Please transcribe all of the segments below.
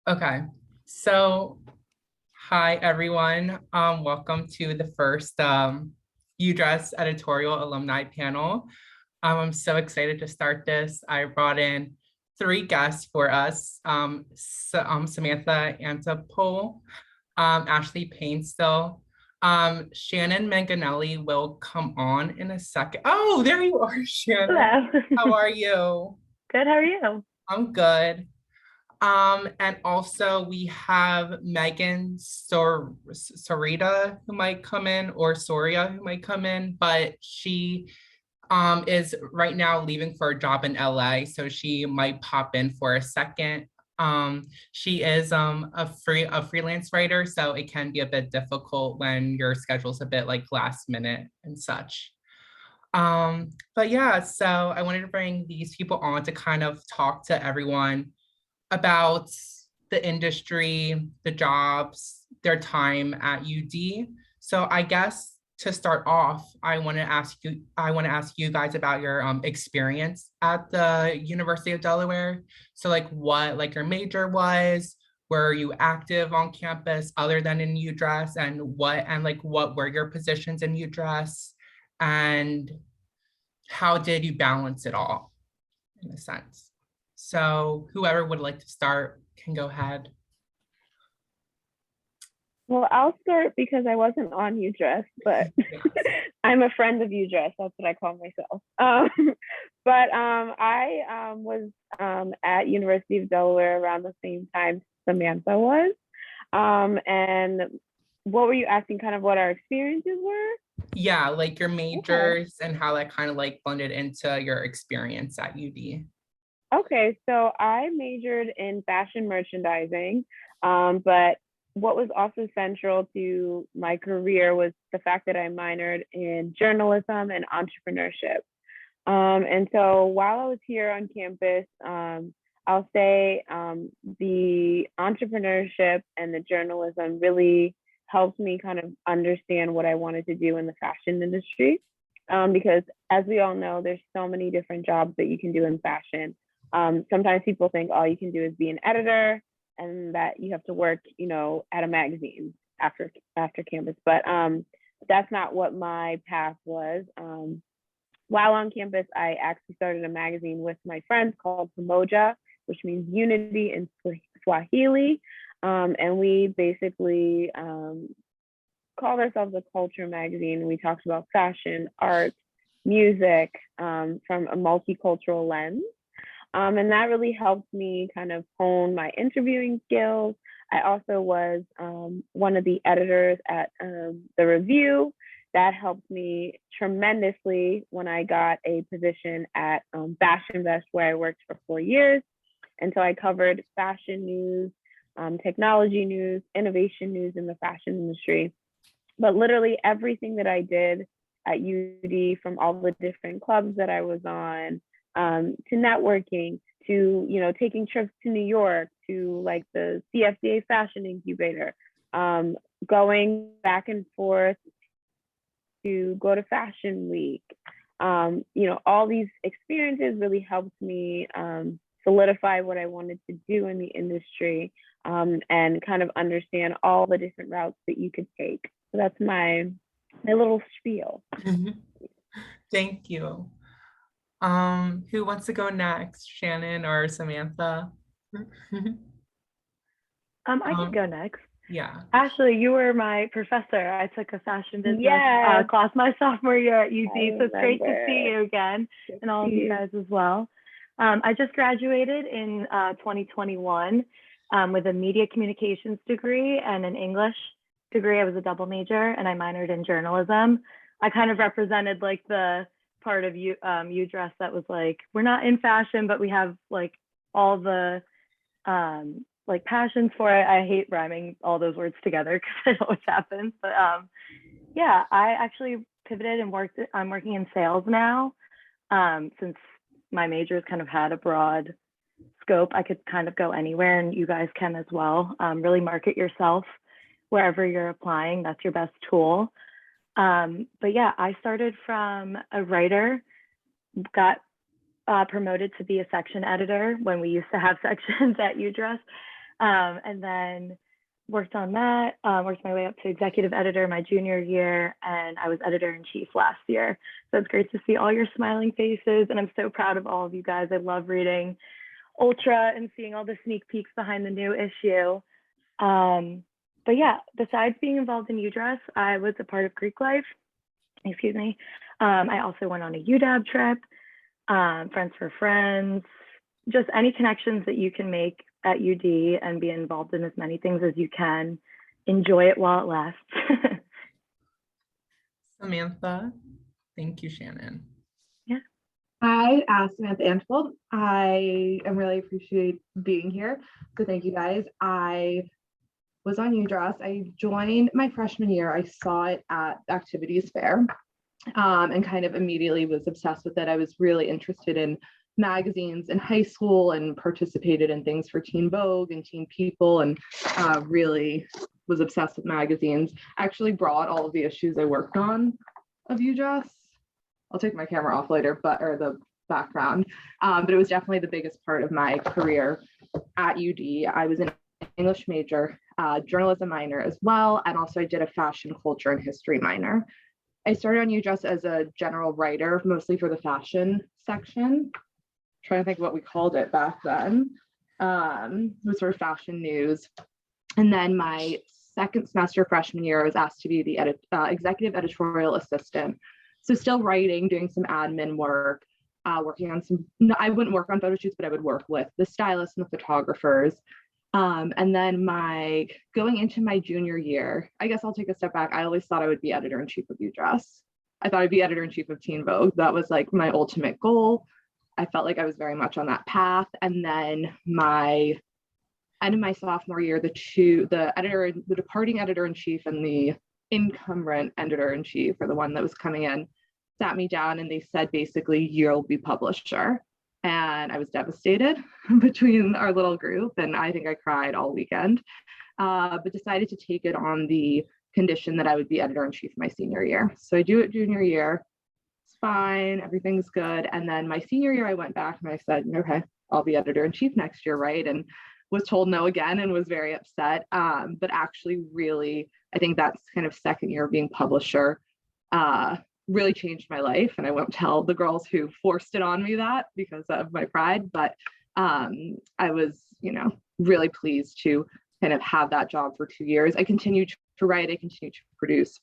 Okay, so hi everyone. Welcome to the first UDress editorial alumni panel. I'm so excited to start this. I brought in three guests for us. Samantha Antopol, Ashley Painstill, Shannon Manganelli will come on in a second. Oh, there you are, Shannon. Hello. How are you? Good, how are you? I'm good. And also we have Megan Sorita who might come in, or Soria who might come in, but she is right now leaving for a job in LA, so she might pop in for a second. She is a freelance writer, so it can be a bit difficult when your schedule's a bit like last minute and such. But yeah, so I wanted to bring these people on to kind of talk to everyone about the industry, the jobs, their time at UD. So I guess to start off, I want to ask you guys about your experience at the University of Delaware. So like what like your major was, were you active on campus other than in UDress, and what were your positions in UDress, and how did you balance it all in a sense? So whoever would like to start can go ahead. Well, I'll start because I wasn't on UDress, but Yes. I'm a friend of UDress. That's what I call myself. I was at University of Delaware around the same time Samantha was. And what were you asking? Kind of what our experiences were? Yeah, like your Okay. majors and how that kind of like blended into your experience at UD. Okay, so I majored in fashion merchandising, but what was also central to my career was the fact that I minored in journalism and entrepreneurship. And so while I was here on campus, I'll say the entrepreneurship and the journalism really helped me kind of understand what I wanted to do in the fashion industry. Because as we all know, there's so many different jobs that you can do in fashion. Sometimes people think all you can do is be an editor and that you have to work, at a magazine after campus. But that's not what my path was. While on campus, I actually started a magazine with my friends called Pamoja, which means unity in Swahili. And we basically called ourselves a culture magazine. We talked about fashion, art, music from a multicultural lens. And that really helped me kind of hone my interviewing skills. I also was one of the editors at the Review. That helped me tremendously when I got a position at Fashion Vest, where I worked for 4 years. And so I covered fashion news, technology news, innovation news in the fashion industry. But literally everything that I did at UD, from all the different clubs that I was on, to networking, to taking trips to New York, to like the CFDA Fashion Incubator, going back and forth to go to Fashion Week. All these experiences really helped me solidify what I wanted to do in the industry, and kind of understand all the different routes that you could take. So that's my little spiel. Thank you. Who wants to go next, Shannon or Samantha? I can Um, go next. yeah. Ashley, you were my professor. I took a fashion business Yes, class my sophomore year at I UC, so it's great to see remember. you again, Good and to all see of you you. guys as well. I just graduated in 2021 with a media communications degree and an English degree. I was a double major, and I minored in journalism. I kind of represented like the part of UDress that was like, we're not in fashion, but we have like all the like passions for it. I hate rhyming all those words together because it always happens. But yeah, I actually pivoted and I'm working in sales now. Since my majors kind of had a broad scope, I could kind of go anywhere, and you guys can as well. Really market yourself wherever you're applying. That's your best tool. But yeah, I started from a writer, got promoted to be a section editor when we used to have sections at UDress. And then worked on that, worked my way up to executive editor my junior year, and I was editor-in-chief last year. So it's great to see all your smiling faces, and I'm so proud of all of you guys. I love reading Ultra and seeing all the sneak peeks behind the new issue. But yeah, besides being involved in UDress, I was a part of Greek Life, excuse me. I also went on a UW trip, Friends for Friends, just any connections that you can make at UD and be involved in as many things as you can. Enjoy it while it lasts. Samantha. Thank you, Shannon. Yeah. Hi, Samantha Antopol. I am really appreciate being here. So thank you guys. I was on UDress. I joined my freshman year. I saw it at Activities Fair and kind of immediately was obsessed with it. I was really interested in magazines in high school and participated in things for Teen Vogue and Teen People, and really was obsessed with magazines. I actually brought all of the issues I worked on of UDress. I'll take my camera off later, or the background. But it was definitely the biggest part of my career at UD. I was an English major, journalism minor as well, and also I did a fashion, culture, and history minor. I started on UDress as a general writer, mostly for the fashion section. Trying to think what we called it back then. It was sort of fashion news. And then my second semester freshman year, I was asked to be the executive editorial assistant. So still writing, doing some admin work, working on some, I wouldn't work on photo shoots, but I would work with the stylists and the photographers. And then going into my junior year, I guess I'll take a step back. I always thought I would be editor-in-chief of UDress. I thought I'd be editor-in-chief of Teen Vogue. That was like my ultimate goal. I felt like I was very much on that path. And then my end of my sophomore year, the departing editor-in-chief and the incumbent editor-in-chief, or the one that was coming in, sat me down and they said, basically, you'll be publisher. And I was devastated between our little group. And I think I cried all weekend, but decided to take it on the condition that I would be editor-in-chief my senior year. So I do it junior year. Fine, everything's good. And then my senior year, I went back and I said, okay, I'll be editor-in-chief next year, right? And was told no again and was very upset. But actually really, I think that's kind of second year of being publisher really changed my life. And I won't tell the girls who forced it on me that because of my pride, but I was, really pleased to kind of have that job for 2 years. I continued to write, I continued to produce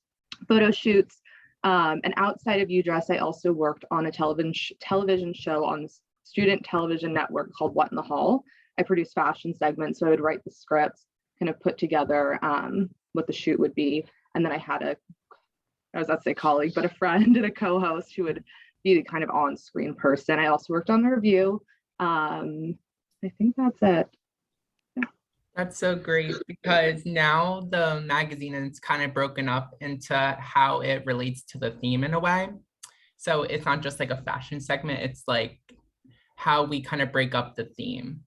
photo shoots. And outside of UDress, I also worked on a television show on the student television network called What in the Hall. I produced fashion segments, so I would write the scripts, kind of put together what the shoot would be. And then I had I was not say colleague, but a friend and a co-host who would be the kind of on-screen person. I also worked on the review. I think that's it. That's so great because now the magazine is kind of broken up into how it relates to the theme in a way. So it's not just like a fashion segment, it's like how we kind of break up the theme.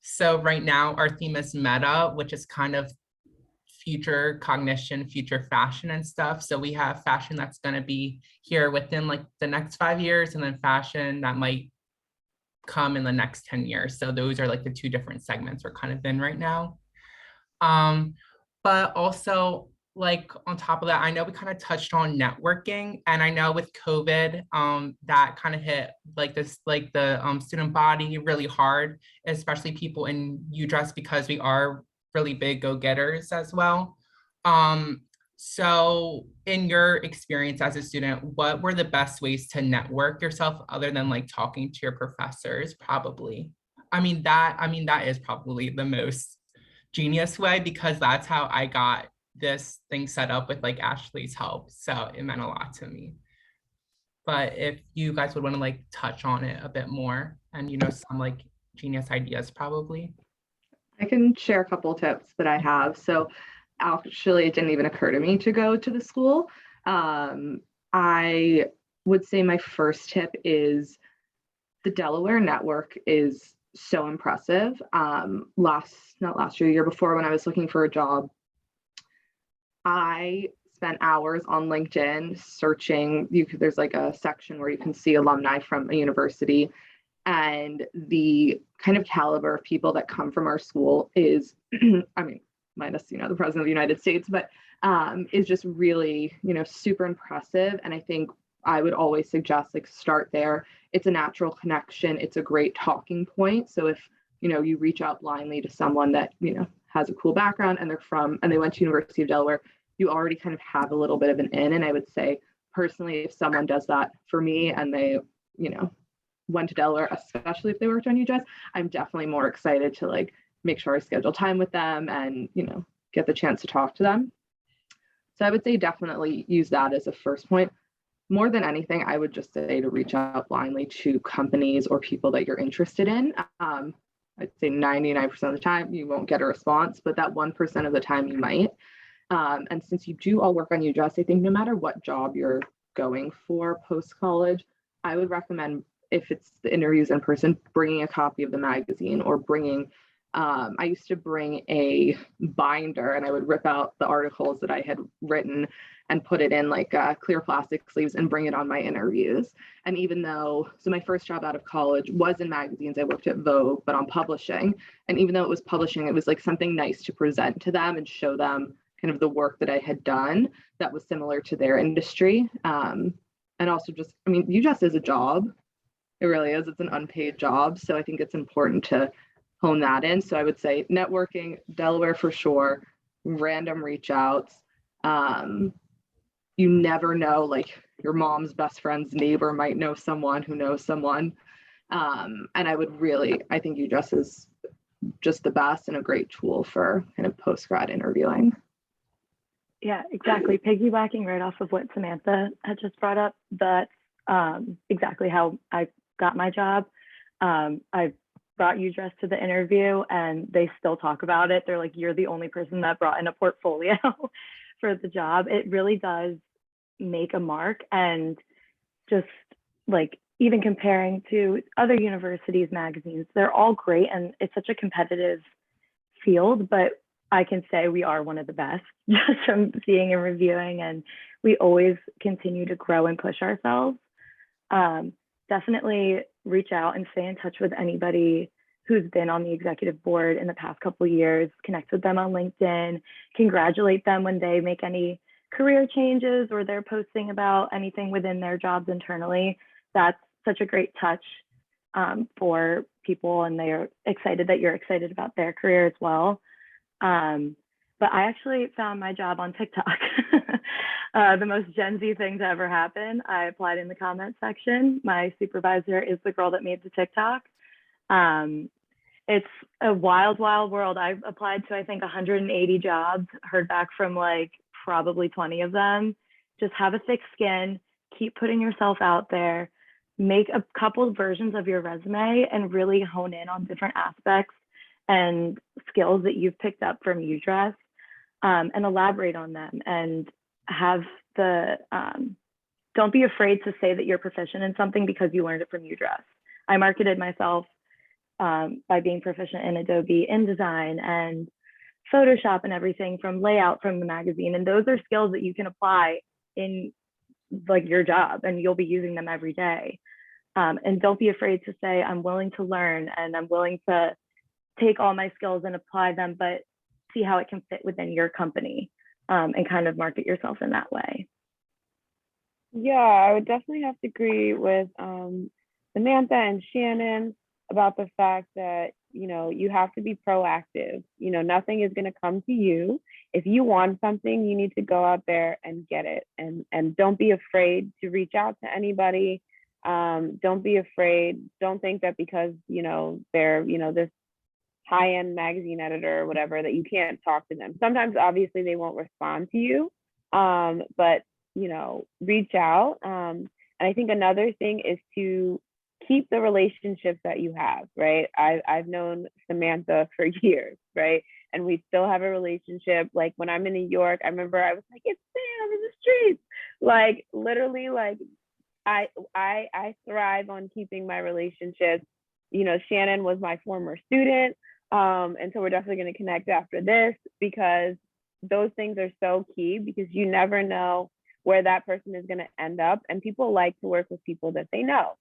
So right now our theme is meta, which is kind of future cognition, future fashion and stuff. So we have fashion that's going to be here within like the next 5 years, and then fashion that might come in the next 10 years. So those are like the two different segments we're kind of in right now. But also like on top of that, I know we kind of touched on networking, and I know with COVID, that kind of hit like the student body really hard, especially people in UDress because we are really big go-getters as well. So in your experience as a student, what were the best ways to network yourself other than like talking to your professors? Probably. I mean, that is probably the most genius way because that's how I got this thing set up with like Ashley's help. So it meant a lot to me. But if you guys would want to like touch on it a bit more and some like genius ideas probably. I can share a couple of tips that I have. So actually, it didn't even occur to me to go to the school. I would say my first tip is the Delaware network is so impressive. Not last year, the year before, when I was looking for a job, I spent hours on LinkedIn searching. There's like a section where you can see alumni from a university. And the kind of caliber of people that come from our school is, I mean, minus, the president of the United States, but is just really, super impressive. And I think I would always suggest like start there. It's a natural connection. It's a great talking point. So if, you reach out blindly to someone that, has a cool background and they went to University of Delaware, you already kind of have a little bit of an in. And I would say personally, if someone does that for me and they, went to Delaware, especially if they worked on UDress, I'm definitely more excited to like make sure I schedule time with them and, get the chance to talk to them. So I would say definitely use that as a first point. More than anything, I would just say to reach out blindly to companies or people that you're interested in. I'd say 99% of the time you won't get a response, but that 1% of the time you might. And since you do all work on UDress, I think no matter what job you're going for post-college, I would recommend, if it's the interviews in person, bringing a copy of the magazine or bringing, I used to bring a binder and I would rip out the articles that I had written and put it in like clear plastic sleeves and bring it on my interviews. And even though, so my first job out of college was in magazines, I worked at Vogue, but on publishing. And even though it was publishing, it was like something nice to present to them and show them kind of the work that I had done that was similar to their industry. And also just, UDress is a job. It really is. It's an unpaid job. So I think it's important to hone that in. So I would say networking, Delaware for sure, random reach outs. You never know, like your mom's best friend's neighbor might know someone who knows someone. And I think UDress is just the best and a great tool for kind of post-grad interviewing. Yeah, exactly. Piggybacking right off of what Samantha had just brought up, that's exactly how I got my job. I brought UDress to the interview and they still talk about it. They're like, you're the only person that brought in a portfolio for the job. It really does make a mark. And just like even comparing to other universities' magazines, they're all great and it's such a competitive field, but I can say we are one of the best just from seeing and reviewing, and we always continue to grow and push ourselves. Definitely reach out and stay in touch with anybody who's been on the executive board in the past couple of years, connect with them on LinkedIn, congratulate them when they make any career changes or they're posting about anything within their jobs internally. That's such a great touch for people, and they're excited that you're excited about their career as well. But I actually found my job on TikTok. The most Gen Z thing to ever happen. I applied in the comment section. My supervisor is the girl that made the TikTok. It's a wild, wild world. I've applied to, I think, 180 jobs, heard back from like probably 20 of them. Just have a thick skin, keep putting yourself out there, make a couple of versions of your resume and really hone in on different aspects and skills that you've picked up from UDress, and elaborate on them, and have don't be afraid to say that you're proficient in something because you learned it from UDress. I marketed myself by being proficient in Adobe InDesign and Photoshop and everything from layout from the magazine. And those are skills that you can apply in like your job and you'll be using them every day. And don't be afraid to say, I'm willing to learn and I'm willing to take all my skills and apply them, but see how it can fit within your company, and kind of market yourself in that way. Yeah, I would definitely have to agree with Samantha and Shannon about the fact that, you have to be proactive. Nothing is going to come to you. If you want something, you need to go out there and get it. And don't be afraid to reach out to anybody. Don't be afraid. Don't think that because, they're, this high-end magazine editor or whatever, that you can't talk to them. Sometimes obviously they won't respond to you, but reach out. And I think another thing is to keep the relationships that you have, right? I've known Samantha for years, right? And we still have a relationship. Like when I'm in New York, I remember I was like, it's Sam in the streets. Like literally, like I thrive on keeping my relationships. Shannon was my former student. And so we're definitely going to connect after this, because those things are so key, because you never know where that person is going to end up. And people like to work with people that they know.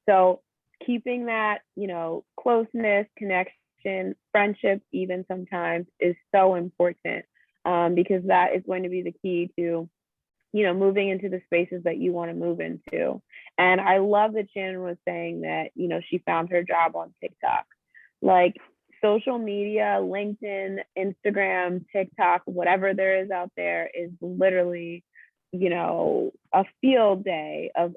So keeping that, closeness, connection, friendship, even sometimes, is so important, because that is going to be the key to, moving into the spaces that you want to move into. And I love that Shannon was saying that, she found her job on TikTok. Like, social media, LinkedIn, Instagram, TikTok, whatever there is out there is literally, a field day of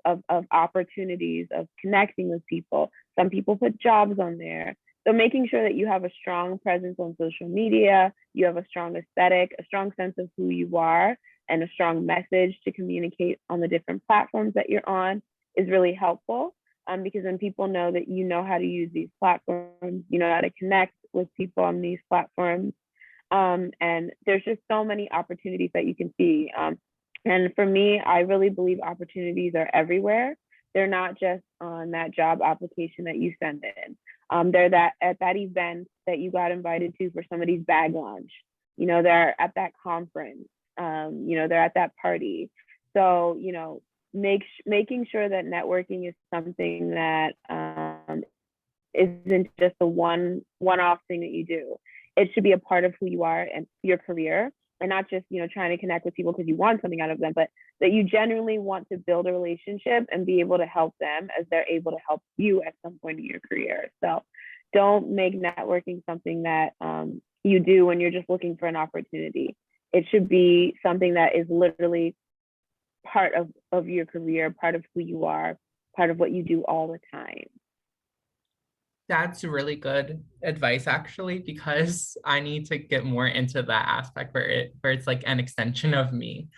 opportunities, of connecting with people. Some people put jobs on there. So making sure that you have a strong presence on social media, you have a strong aesthetic, a strong sense of who you are, and a strong message to communicate on the different platforms that you're on is really helpful. Because when people know that you know how to use these platforms, you know how to connect with people on these platforms. And there's just so many opportunities that you can see. And for me, I really believe opportunities are everywhere. They're not just on that job application that you send in. They're at that event that you got invited to for somebody's bag launch. They're at that conference. They're at that party. So, making sure that networking is something that isn't just a one-off thing that you do. It should be a part of who you are and your career, and not just, trying to connect with people because you want something out of them, but that you genuinely want to build a relationship and be able to help them as they're able to help you at some point in your career. So don't make networking something that you do when you're just looking for an opportunity. It should be something that is literally part of your career, part of who you are, part of what you do all the time. That's really good advice, actually, because I need to get more into that aspect where it's like an extension of me.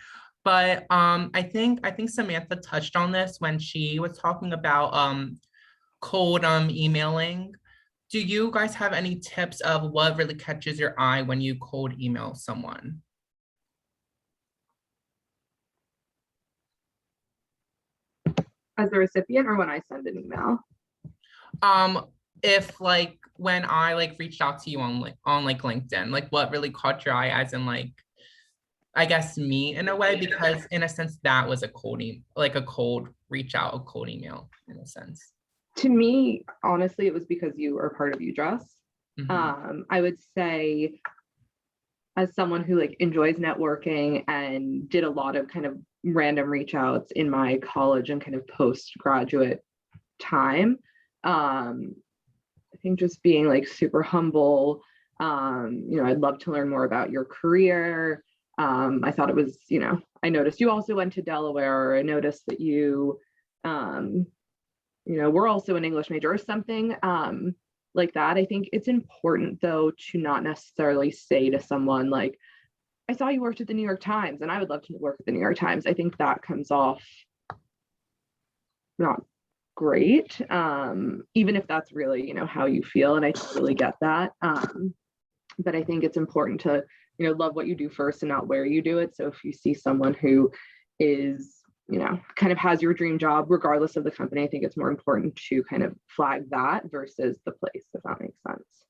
But I think Samantha touched on this when she was talking about cold emailing. Do you guys have any tips of what really catches your eye when you cold email someone? As a recipient, or when I send an email? If like when I like reached out to you on LinkedIn, like what really caught your eye, as in like, I guess me in a way, because in a sense that was a cold reach out, a cold email in a sense. To me, honestly, it was because you are part of UDress. Mm-hmm. I would say, as someone who like enjoys networking and did a lot of kind of random reach outs in my college and kind of postgraduate time, I think just being like super humble, I'd love to learn more about your career. I thought it was, I noticed you also went to Delaware, or I noticed that you, we're also an English major or something like that. I think it's important, though, to not necessarily say to someone like, I saw you worked at the New York Times and I would love to work at the New York Times. I think that comes off not great, even if that's really, how you feel. And I totally get that. But I think it's important to, love what you do first and not where you do it. So if you see someone who is, kind of has your dream job, regardless of the company, I think it's more important to kind of flag that versus the place, if that makes sense.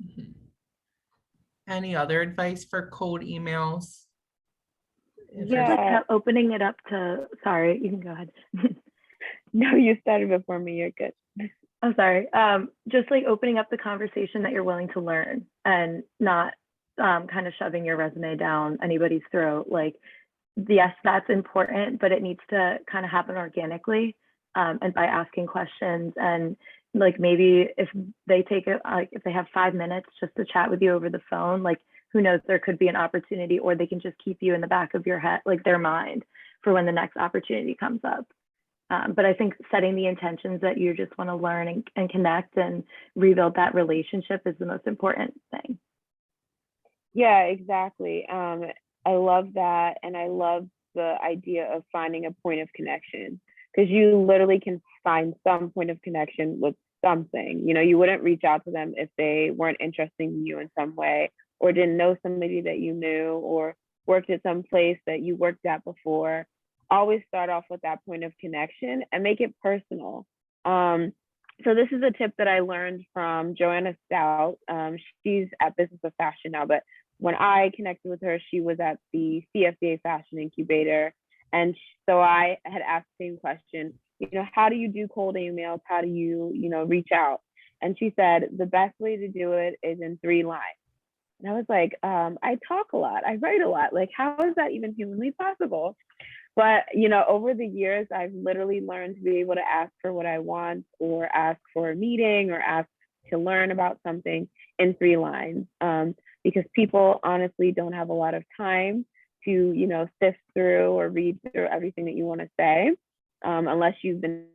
Mm-hmm. Any other advice for cold emails? Yeah. Opening it up to, sorry, you can go ahead. No, you started before me, you're good. I'm sorry. Just like opening up the conversation that you're willing to learn, and not kind of shoving your resume down anybody's throat. Like, yes, that's important, but it needs to kind of happen organically, and by asking questions. And like, maybe if they if they have 5 minutes just to chat with you over the phone, like, who knows, there could be an opportunity, or they can just keep you in the back of your head, like their mind, for when the next opportunity comes up. But I think setting the intentions that you just want to learn and connect and rebuild that relationship is the most important thing. Yeah, exactly. I love that. And I love the idea of finding a point of connection, because you literally can find some point of connection with something. You wouldn't reach out to them if they weren't interested in you in some way, or didn't know somebody that you knew, or worked at some place that you worked at before. Always start off with that point of connection and make it personal. So this is a tip that I learned from Joanna Stout. She's at Business of Fashion now, but when I connected with her, she was at the CFDA Fashion Incubator. And so I had asked the same question, how do you do cold emails? How do you, reach out? And she said, the best way to do it is in 3 lines. And I was like, I talk a lot, I write a lot. Like, how is that even humanly possible? But, over the years, I've literally learned to be able to ask for what I want, or ask for a meeting, or ask to learn about something in 3 lines. Because people honestly don't have a lot of time to, sift through or read through everything that you want to say, unless you've been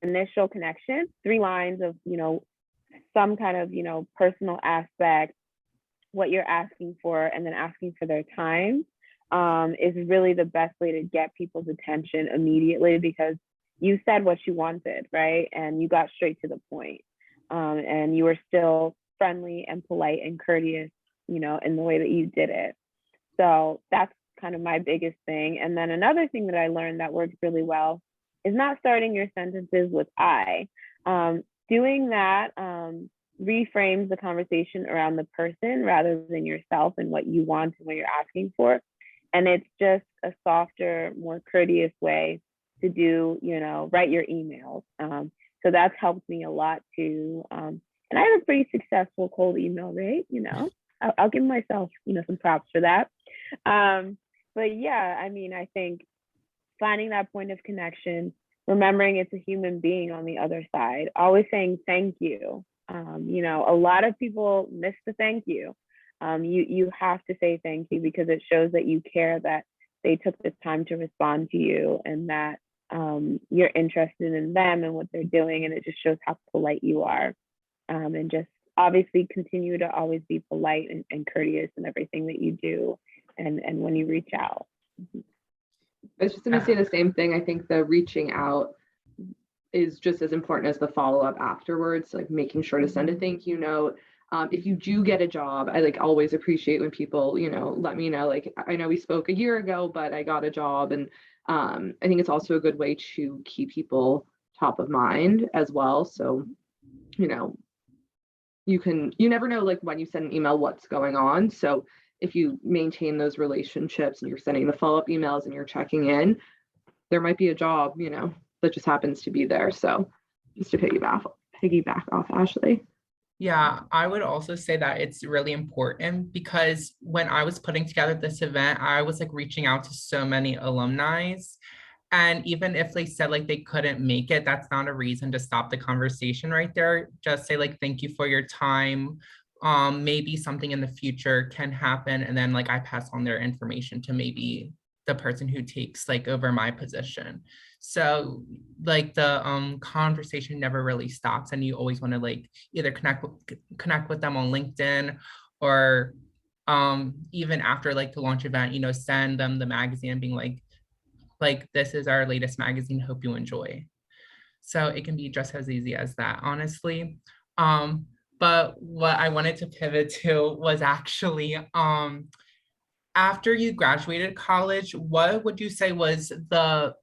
initial connection. 3 lines of, some kind of, personal aspect, what you're asking for, and then asking for their time, is really the best way to get people's attention immediately, because you said what you wanted, right? And you got straight to the point. And you were still friendly and polite and courteous, in the way that you did it. So that's kind of my biggest thing. And then another thing that I learned that works really well is not starting your sentences with I. Doing that reframes the conversation around the person rather than yourself and what you want and what you're asking for. And it's just a softer, more courteous way to do, write your emails. So that's helped me a lot too. And I have a pretty successful cold email rate, I'll give myself, some props for that. But yeah, I think finding that point of connection, remembering it's a human being on the other side, always saying thank you. A lot of people miss the thank you. You have to say thank you, because it shows that you care, that they took the time to respond to you, and that you're interested in them and what they're doing. And it just shows how polite you are. And just obviously continue to always be polite and courteous in everything that you do, and when you reach out. I was just going to say the same thing. I think the reaching out is just as important as the follow-up afterwards, like making sure to send a thank you note. If you do get a job, I always appreciate when people, let me know, like, I know we spoke a year ago, but I got a job. And I think it's also a good way to keep people top of mind as well. So, you never know, like, when you send an email, what's going on. So if you maintain those relationships and you're sending the follow-up emails and you're checking in, there might be a job, that just happens to be there. So just to piggyback off Ashley. Yeah, I would also say that it's really important, because when I was putting together this event, I was reaching out to so many alumni. And even if they said they couldn't make it, that's not a reason to stop the conversation right there. Just say thank you for your time. Maybe something in the future can happen. And then I pass on their information to maybe the person who takes over my position. So the conversation never really stops, and you always want to either connect with them on LinkedIn, or even after the launch event, send them the magazine being this is our latest magazine, hope you enjoy. So it can be just as easy as that, honestly. But what I wanted to pivot to was actually after you graduated college, what would you say was the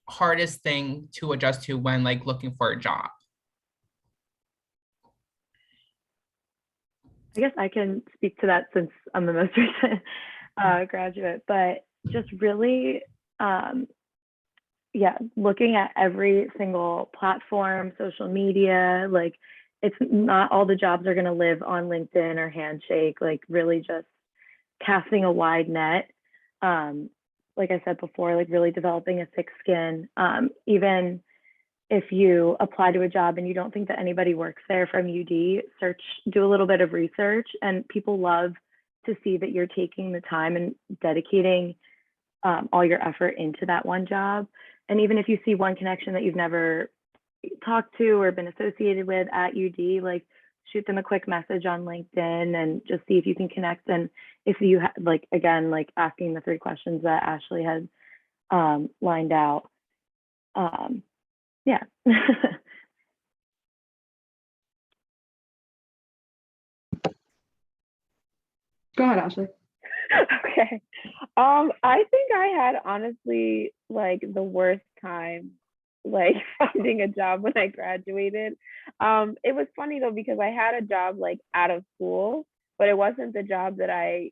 hardest thing to adjust to when looking for a job? I guess I can speak to that since I'm the most recent graduate, but just really, looking at every single platform, social media, it's not all the jobs are going to live on LinkedIn or Handshake, really just casting a wide net. Like I said before, really developing a thick skin. Even if you apply to a job and you don't think that anybody works there from UD, do a little bit of research, and people love to see that you're taking the time and dedicating all your effort into that one job. And even if you see one connection that you've never talked to or been associated with at UD, shoot them a quick message on LinkedIn and just see if you can connect. And if you again, asking the 3 questions that Ashley had lined out. Yeah. Go ahead, Ashley. Okay. I think I had honestly the worst time finding a job when I graduated. It was funny though, because I had a job out of school, but it wasn't the job that I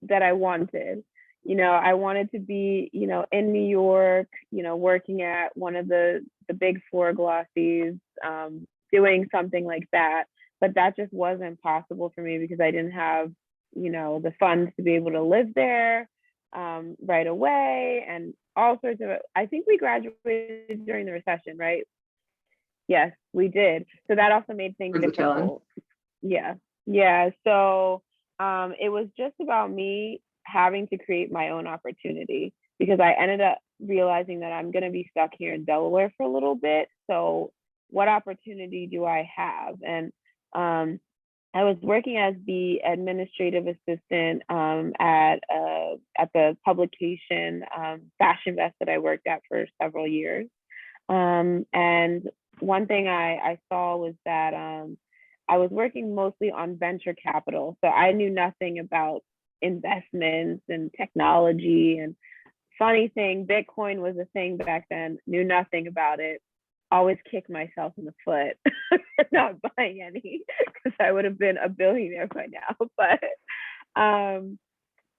that I wanted. You know, I wanted to be, you know, in New York, you know, working at one of the big four glossies, doing something like that. But that just wasn't possible for me because I didn't have, you know, the funds to be able to live there right away, and all sorts of, I think we graduated during the recession, right? Yes, we did. So that also made things difficult. Yeah. Yeah. So it was just about me having to create my own opportunity, because I ended up realizing that I'm going to be stuck here in Delaware for a little bit. So what opportunity do I have? And I was working as the administrative assistant at the publication Fashion Vest that I worked at for several years. And one thing I saw was that I was working mostly on venture capital. So I knew nothing about investments and technology. And funny thing, Bitcoin was a thing back then, knew nothing about it. Always kick myself in the foot for not buying any, because I would have been a billionaire by now. But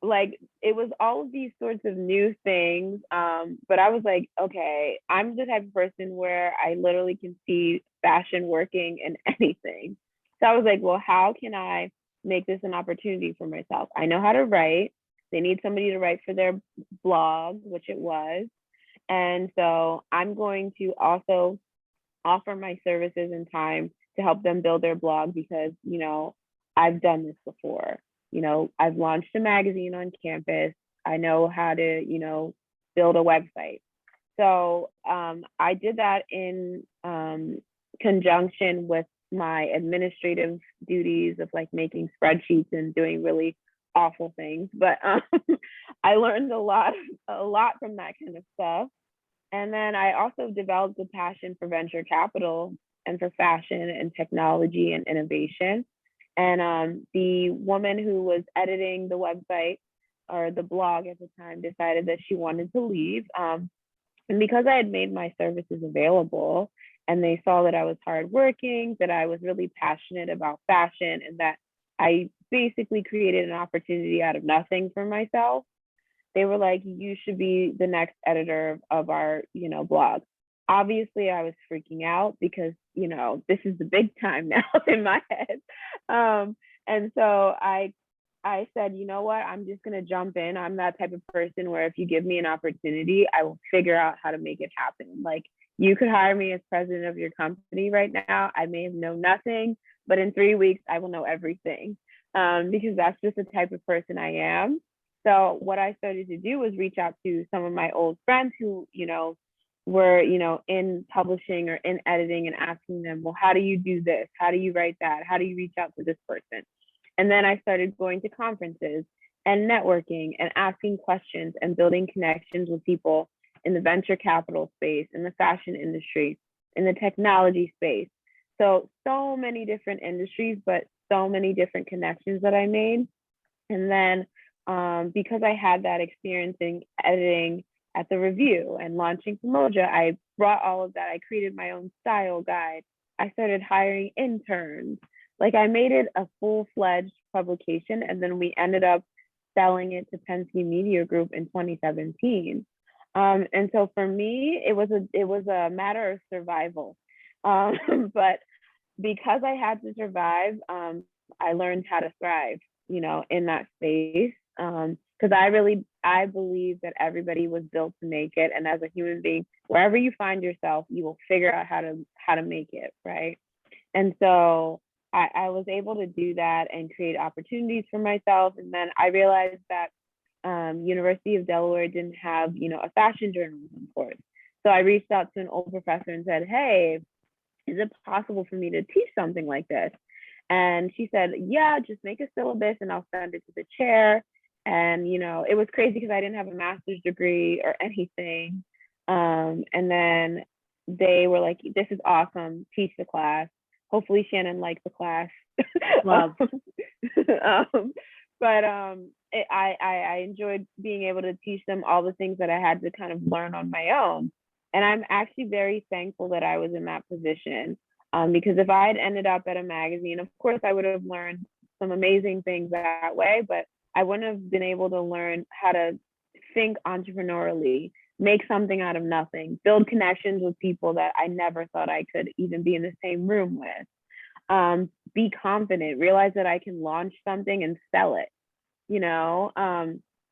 like, it was all of these sorts of new things. But I was like, okay, I'm the type of person where I literally can see fashion working in anything. So I was like, well, how can I make this an opportunity for myself? I know how to write. They need somebody to write for their blog, which it was. And so I'm going to also offer my services and time to help them build their blog, because, you know, I've done this before. You know, I've launched a magazine on campus. I know how to, you know, build a website. So I did that in conjunction with my administrative duties of like making spreadsheets and doing really awful things. But I learned a lot from that kind of stuff. And then I also developed a passion for venture capital and for fashion and technology and innovation. And the woman who was editing the website, or the blog at the time, decided that she wanted to leave. And because I had made my services available, and they saw that I was hardworking, that I was really passionate about fashion, and that I basically created an opportunity out of nothing for myself, they were like, you should be the next editor of our, you know, blog. Obviously, I was freaking out because, you know, this is the big time now in my head. And so I said, you know what, I'm just going to jump in. I'm that type of person where if you give me an opportunity, I will figure out how to make it happen. Like, you could hire me as president of your company right now. I may have known nothing, but in 3 weeks, I will know everything, because that's just the type of person I am. So what I started to do was reach out to some of my old friends who, you know, were, you know, in publishing or in editing, and asking them, well, how do you do this? How do you write that? How do you reach out to this person? And then I started going to conferences and networking and asking questions and building connections with people in the venture capital space, in the fashion industry, in the technology space. So many different industries, but so many different connections that I made. And then because I had that experience in editing at the Review and launching Pomoja, I brought all of that. I created my own style guide. I started hiring interns. Like, I made it a full-fledged publication, and then we ended up selling it to Penske Media Group in 2017. And so for me, it was a matter of survival. But because I had to survive, I learned how to thrive, you know, in that space. Because I believe that everybody was built to make it, and as a human being, wherever you find yourself, you will figure out how to make it, right? And so I was able to do that and create opportunities for myself. And then I realized that University of Delaware didn't have, you know, a fashion journalism course. So I reached out to an old professor and said, hey, is it possible for me to teach something like this? And she said, yeah, just make a syllabus and I'll send it to the chair. And, you know, it was crazy because I didn't have a master's degree or anything. And then they were like, this is awesome, teach the class. Hopefully Shannon liked the class. Love. But I enjoyed being able to teach them all the things that I had to kind of learn on my own. And I'm actually very thankful that I was in that position, because if I had ended up at a magazine, of course, I would have learned some amazing things that way, but I wouldn't have been able to learn how to think entrepreneurially, make something out of nothing, build connections with people that I never thought I could even be in the same room with. Be confident, realize that I can launch something and sell it.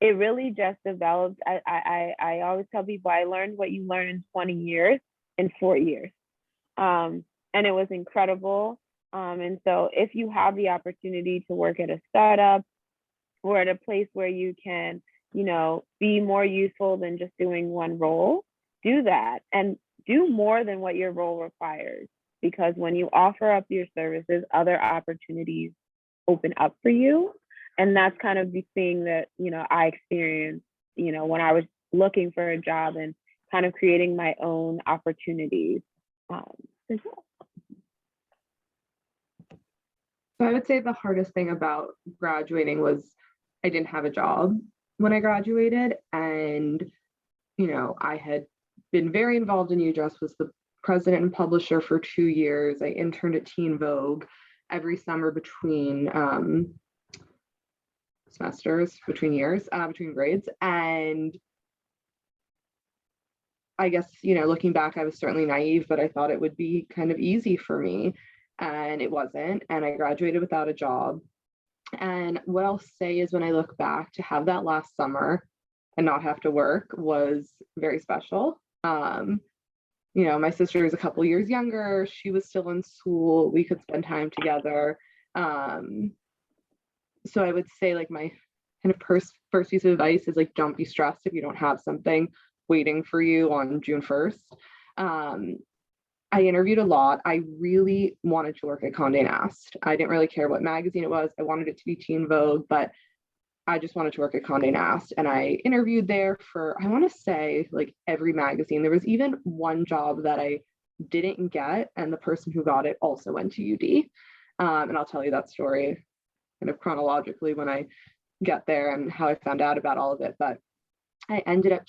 It really just developed. I always tell people I learned what you learn in 20 years in 4 years. And it was incredible. And so if you have the opportunity to work at a startup or at a place where you can, be more useful than just doing one role, do that and do more than what your role requires. Because when you offer up your services, other opportunities open up for you. And that's kind of the thing that, I experienced, when I was looking for a job and kind of creating my own opportunities. So I would say the hardest thing about graduating was I didn't have a job when I graduated. And, I had been very involved in UDress, was the president and publisher for 2 years. I interned at Teen Vogue every summer between semesters, between years, between grades. And I guess, looking back, I was certainly naive, but I thought it would be kind of easy for me. And it wasn't. And I graduated without a job. And what I'll say is when I look back, to have that last summer and not have to work was very special. My sister is a couple years younger. She was still in school. We could spend time together. So I would say like my kind of first piece of advice is like, don't be stressed if you don't have something waiting for you on June 1st. I interviewed a lot. I really wanted to work at Condé Nast. I didn't really care what magazine it was. I wanted it to be Teen Vogue, but I just wanted to work at Condé Nast. And I interviewed there for, I want to say, like every magazine. There was even one job that I didn't get, and the person who got it also went to UD. And I'll tell you that story kind of chronologically when I get there and how I found out about all of it. But I ended up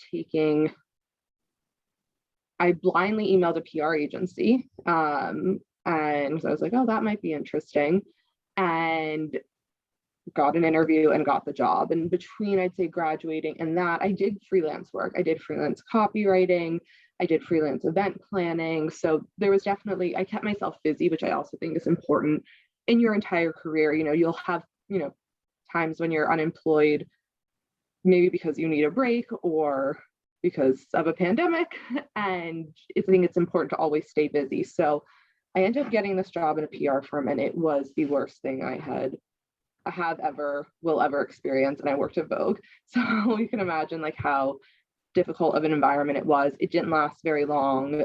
I blindly emailed a PR agency. And I was like, oh, that might be interesting. And got an interview and got the job. And between, I'd say, graduating and that, I did freelance work. I did freelance copywriting. I did freelance event planning. So there was definitely, I kept myself busy, which I also think is important in your entire career. You'll have, times when you're unemployed, maybe because you need a break or because of a pandemic. And I think it's important to always stay busy. So I ended up getting this job in a PR firm, and it was the worst thing I will ever experience. And I worked at Vogue. So you can imagine like how difficult of an environment it was. It didn't last very long.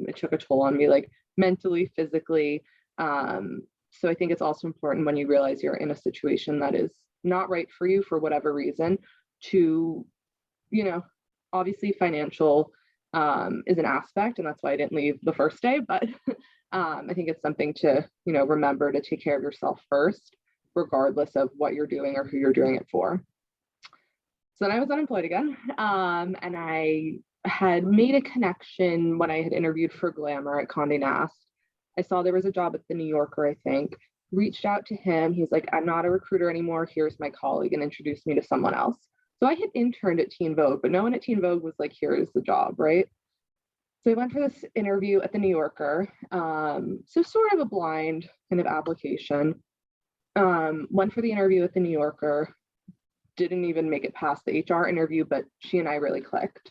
It took a toll on me, like mentally, physically. So I think it's also important when you realize you're in a situation that is not right for you for whatever reason to, obviously financial is an aspect, and that's why I didn't leave the first day. But I think it's something to, remember to take care of yourself first, regardless of what you're doing or who you're doing it for. So then I was unemployed again. And I had made a connection when I had interviewed for Glamour at Condé Nast. I saw there was a job at the New Yorker, I think, reached out to him. He's like, I'm not a recruiter anymore. Here's my colleague, and introduced me to someone else. So I had interned at Teen Vogue, but no one at Teen Vogue was like, here is the job, right? So I went for this interview at the New Yorker. So sort of a blind kind of application. Went for the interview at the New Yorker, didn't even make it past the HR interview, but she and I really clicked.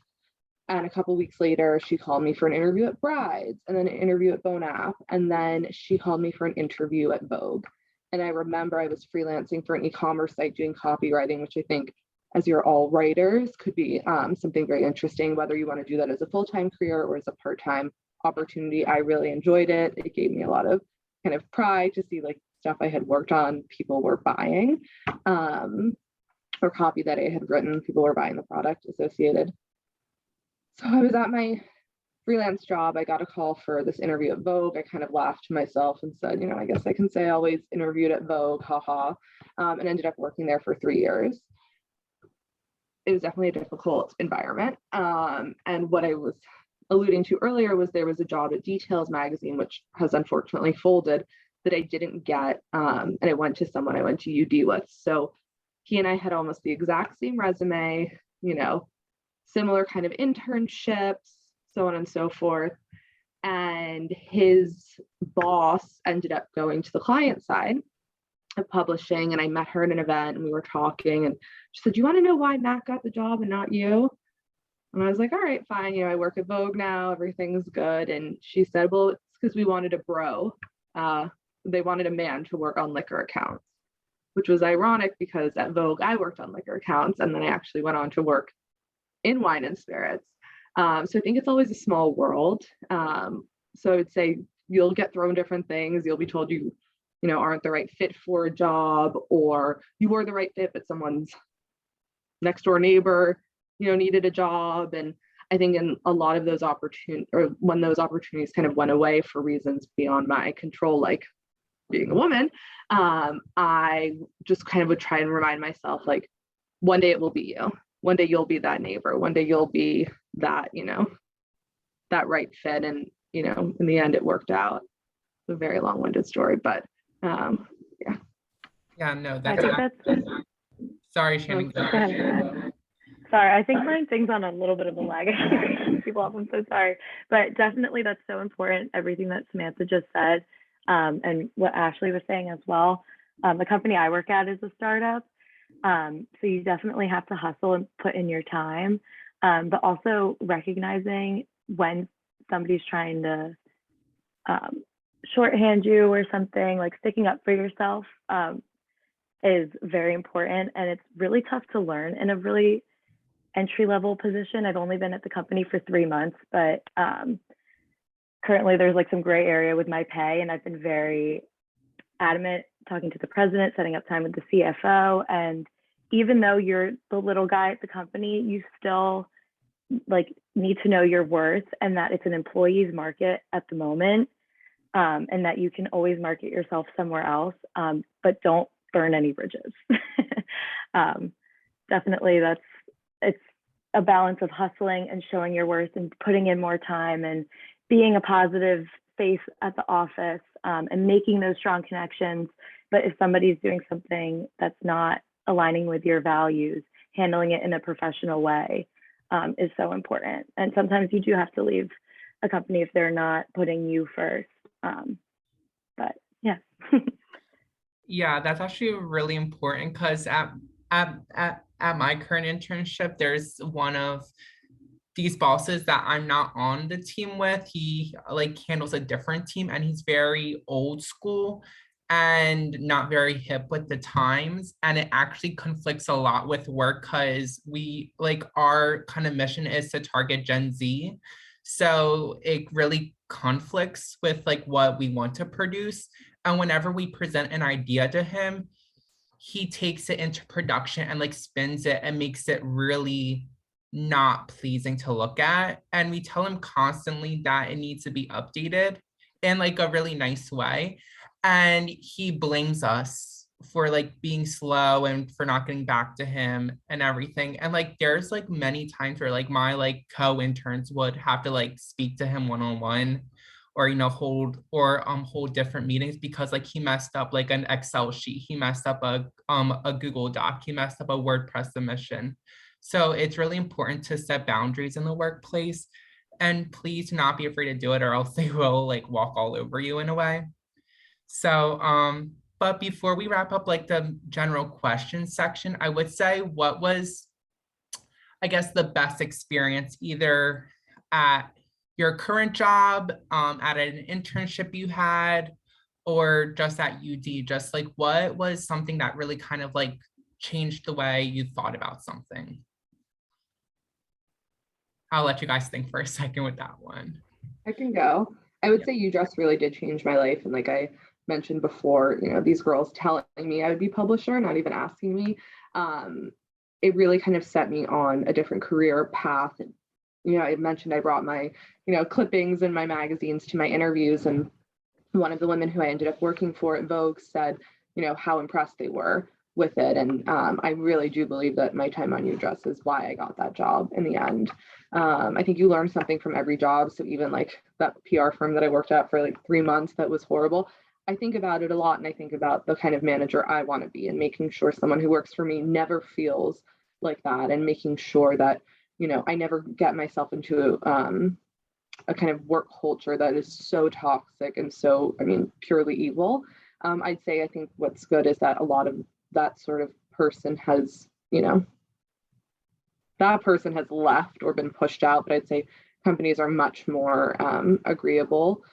And a couple weeks later, she called me for an interview at Brides, and then an interview at Bon App, and then she called me for an interview at Vogue. And I remember I was freelancing for an e-commerce site doing copywriting, which I think, as you're all writers, could be something very interesting, whether you want to do that as a full-time career or as a part-time opportunity. I really enjoyed it. It gave me a lot of kind of pride to see like stuff I had worked on, people were buying, or copy that I had written, people were buying the product associated. So I was at my freelance job. I got a call for this interview at Vogue. I kind of laughed to myself and said, I guess I can say I always interviewed at Vogue, haha, and ended up working there for 3 years. It was definitely a difficult environment. And what I was alluding to earlier was there was a job at Details magazine, which has unfortunately folded, that I didn't get. And I went to someone I went to UD with. So he and I had almost the exact same resume, you know, similar kind of internships, so on and so forth. And his boss ended up going to the client side of publishing, and I met her at an event and we were talking, and she said, "Do you want to know why Matt got the job and not you?" And I was like, "All right, fine. You know, I work at Vogue now. Everything's good." And she said, "Well, it's because we wanted a bro. They wanted a man to work on liquor accounts," which was ironic because at Vogue, I worked on liquor accounts, and then I actually went on to work in wine and spirits. So I think it's always a small world. So I would say you'll get thrown different things. You'll be told you know, aren't the right fit for a job, or you were the right fit, but someone's next door neighbor, you know, needed a job. And I think in a lot of those opportunities, or when those opportunities kind of went away for reasons beyond my control, like being a woman, I just kind of would try and remind myself, like, one day it will be you. One day you'll be that neighbor. One day you'll be that, you know, that right fit. And, you know, in the end, it worked out. It's a very long-winded story, but yeah. Yeah, no, I think that's, sorry, Shannon. go ahead. Sorry, I think mine thing's on a little bit of a lag. People off, I'm so sorry. But definitely that's so important, everything that Samantha just said, and what Ashley was saying as well. The company I work at is a startup. So you definitely have to hustle and put in your time, but also recognizing when somebody's trying to shorthand you or something, like sticking up for yourself is very important. And it's really tough to learn in a really entry-level position. I've only been at the company for 3 months, but currently there's like some gray area with my pay, and I've been very adamant talking to the president, setting up time with the CFO. And even though you're the little guy at the company, you still like need to know your worth, and that it's an employee's market at the moment, and that you can always market yourself somewhere else, but don't burn any bridges. Definitely it's a balance of hustling and showing your worth and putting in more time and being a positive face at the office, and making those strong connections. But if somebody's doing something that's not aligning with your values, handling it in a professional way is so important. And sometimes you do have to leave a company if they're not putting you first. But yeah. Yeah, that's actually really important because at my current internship, there's one of these bosses that I'm not on the team with. He like handles a different team, and he's very old school and not very hip with the times. And it actually conflicts a lot with work because we like our kind of mission is to target Gen Z. So it really conflicts with like what we want to produce. And whenever we present an idea to him, he takes it into production and like spins it and makes it really not pleasing to look at. And we tell him constantly that it needs to be updated in like a really nice way. And he blames us for like being slow and for not getting back to him and everything. And like there's like many times where like my like co-interns would have to like speak to him one-on-one, or you know hold different meetings because like he messed up like an Excel sheet, he messed up a Google Doc, he messed up a WordPress submission. So it's really important to set boundaries in the workplace, and please do not be afraid to do it, or else they will like walk all over you in a way. So but before we wrap up like the general questions section, I would say, what was, I guess, the best experience either at your current job, at an internship you had, or just at UD? Just like what was something that really kind of like changed the way you thought about something? I'll let you guys think for a second with that one. I can go. I would say UDress really did change my life. And like I mentioned before, you know, these girls telling me I would be publisher, not even asking me, it really kind of set me on a different career path. And, you know, I mentioned I brought my, you know, clippings and my magazines to my interviews. And one of the women who I ended up working for at Vogue said, you know, how impressed they were with it. And I really do believe that my time on UDress is why I got that job in the end. I think you learn something from every job. So even like that PR firm that I worked at for like 3 months, that was horrible. I think about it a lot, and I think about the kind of manager I want to be, and making sure someone who works for me never feels like that, and making sure that, you know, I never get myself into a kind of work culture that is so toxic and so, I mean, purely evil. I'd say I think what's good is that a lot of that sort of person has, you know, that person has left or been pushed out, but I'd say companies are much more agreeable,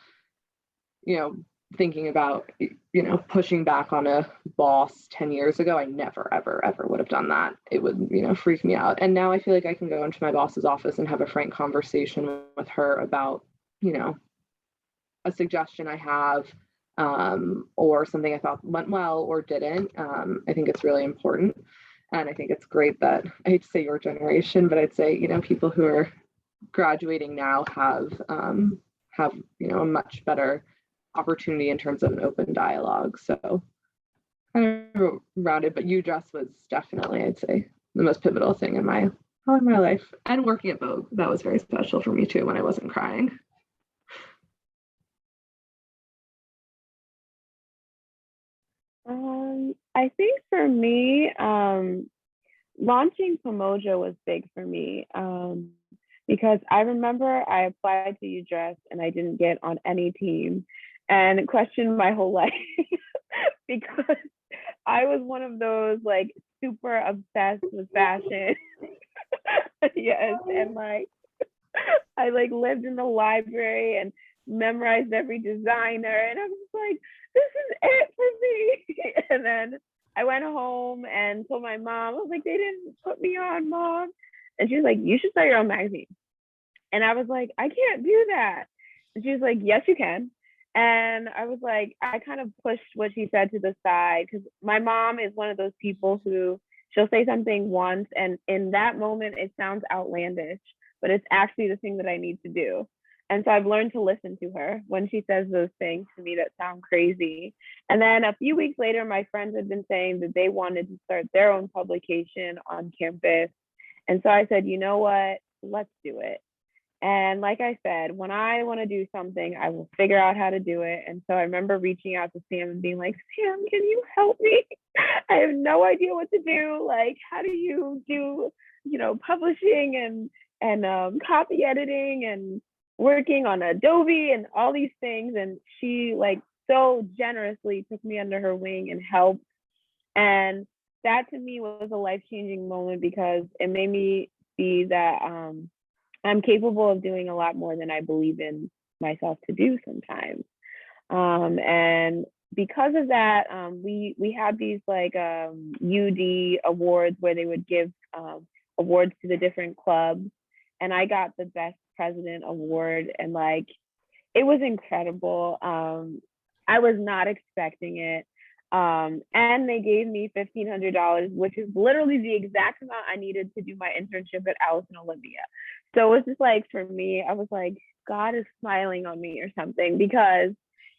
you know, thinking about, you know, pushing back on a boss 10 years ago. I never, ever, ever would have done that. It would, you know, freak me out. And now I feel like I can go into my boss's office and have a frank conversation with her about, you know, a suggestion I have, or something I thought went well or didn't. I think it's really important. And I think it's great that, I hate to say your generation, but I'd say, you know, people who are graduating now have, you know, a much better opportunity in terms of an open dialogue. So kind of rounded, but UDress was definitely, I'd say, the most pivotal thing in my life. And working at Vogue, that was very special for me too, when I wasn't crying. I think for me, launching Pomoja was big for me, because I remember I applied to UDress and I didn't get on any team, and questioned my whole life because I was one of those like super obsessed with fashion. Yes, and like I like lived in the library and memorized every designer, and I was like, this is it for me. And then I went home and told my mom, I was like, they didn't put me on, Mom. And she was like, you should start your own magazine. And I was like, I can't do that. And she was like, yes, you can. And I was like, I kind of pushed what she said to the side, because my mom is one of those people who, she'll say something once, and in that moment, it sounds outlandish, but it's actually the thing that I need to do. And so I've learned to listen to her when she says those things to me that sound crazy. And then a few weeks later, my friends had been saying that they wanted to start their own publication on campus. And so I said, you know what, let's do it. And like I said, when I want to do something, I will figure out how to do it. And so I remember reaching out to Sam and being like, Sam, can you help me? I have no idea what to do. Like, how do you do, you know, publishing and copy editing and working on Adobe and all these things? And she like so generously took me under her wing and helped. And that to me was a life-changing moment, because it made me see that I'm capable of doing a lot more than I believe in myself to do sometimes. And because of that, we had these like UD awards where they would give awards to the different clubs. And I got the best president award, and like, it was incredible. I was not expecting it. And they gave me $1,500, which is literally the exact amount I needed to do my internship at Alice and Olympia. So it was just like, for me, I was like, God is smiling on me or something, because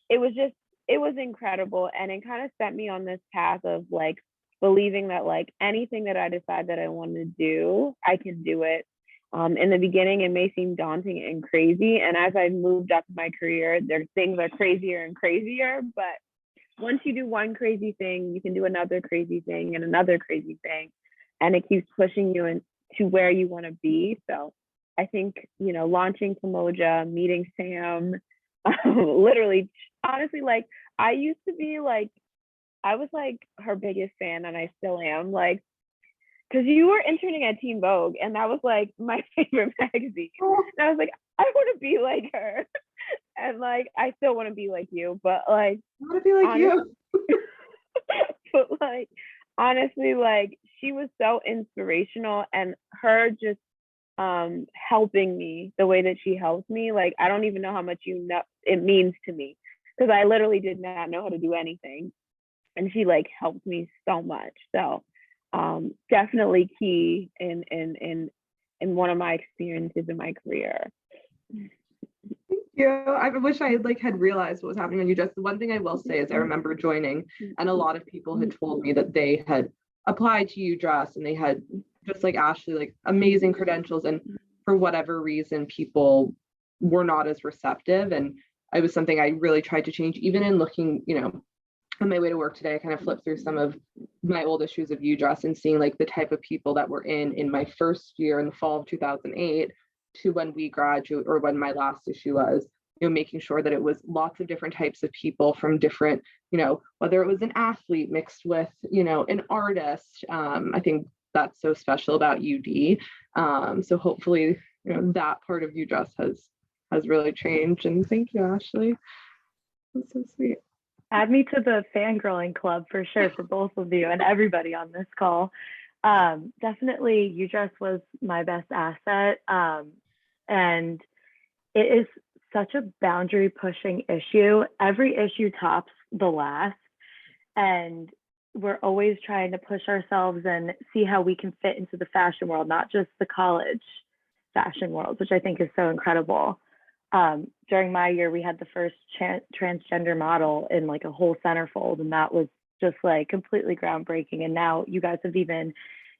it was incredible. And it kind of set me on this path of like believing that like anything that I decide that I want to do, I can do it. In the beginning, it may seem daunting and crazy. And as I moved up my career, things are crazier and crazier. But once you do one crazy thing, you can do another crazy thing and another crazy thing. And it keeps pushing you into where you want to be. So I think, you know, launching Pomoja, meeting Sam, literally, honestly, like I used to be like, I was like her biggest fan, and I still am. Like, because you were interning at Teen Vogue, and that was like my favorite magazine. And I was like, I want to be like her. And like, I still want to be like you, but like, I want to be like you. But like, honestly, like she was so inspirational, and her just helping me the way that she helped me, like I don't even know how much it means to me, because I literally did not know how to do anything, and she like helped me so much. So definitely key in one of my experiences in my career. Yeah, I wish I had realized what was happening on UDress. The one thing I will say is I remember joining, and a lot of people had told me that they had applied to UDress and they had, just like Ashley, like amazing credentials, and for whatever reason people were not as receptive. And it was something I really tried to change, even in looking, on my way to work today. I kind of flipped through some of my old issues of UDress and seeing like the type of people that were in my first year in the fall of 2008 to when we graduated, or when my last issue was, making sure that it was lots of different types of people from different, whether it was an athlete mixed with, an artist. I think that's so special about UD. So hopefully, that part of UDress has really changed. And thank you, Ashley. That's so sweet. Add me to the fangirling club for sure, for both of you and everybody on this call. Definitely UDress was my best asset. And it is such a boundary pushing issue. Every issue tops the last. And we're always trying to push ourselves and see how we can fit into the fashion world, not just the college fashion world, which I think is so incredible. During my year, we had the first transgender model in like a whole centerfold, and that was just like completely groundbreaking. And now you guys have even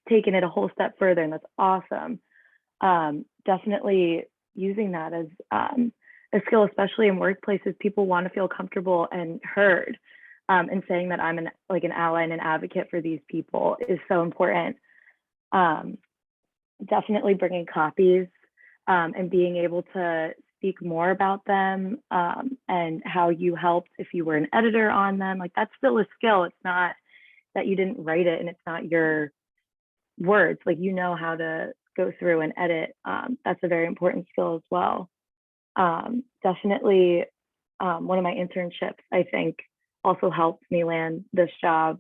taken it a whole step further, and that's awesome. Definitely using that as a skill, especially in workplaces. People want to feel comfortable and heard, and saying that I'm an ally and an advocate for these people is so important. Definitely bringing copies and being able to speak more about them, and how you helped if you were an editor on them. Like, that's still a skill. It's not that you didn't write it and it's not your words. Like, how to go through and edit. That's a very important skill as well. Definitely one of my internships, I think, also helped me land this job.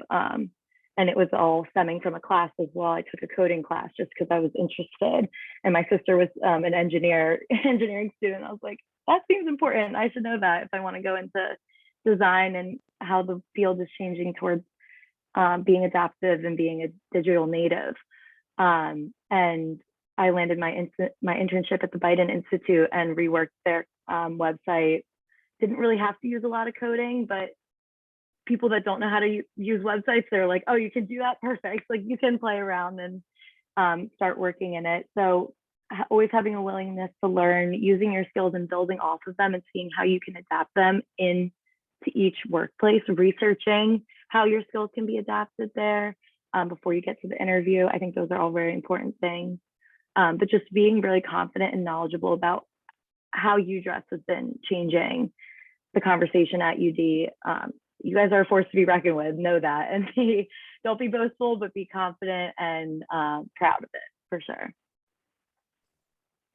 And it was all stemming from a class as well. I took a coding class just because I was interested. And my sister was an engineering student. I was like, that seems important. I should know that if I want to go into design and how the field is changing towards being adaptive and being a digital native. And I landed my internship at the Biden Institute and reworked their website. Didn't really have to use a lot of coding, but people that don't know how to use websites, they're like, oh, you can do that? Perfect. Like, you can play around and start working in it. So always having a willingness to learn, using your skills and building off of them and seeing how you can adapt them into each workplace, researching how your skills can be adapted there before you get to the interview. I think those are all very important things. But just being really confident and knowledgeable about how UDress has been changing the conversation at UD. You guys are a force to be reckoned with, know that. And don't be boastful, but be confident and proud of it, for sure.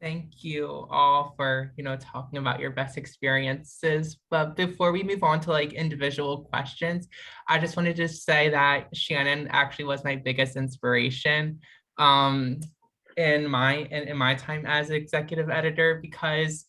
Thank you all for, talking about your best experiences. But before we move on to like individual questions, I just wanted to say that Shannon actually was my biggest inspiration in my time as executive editor, because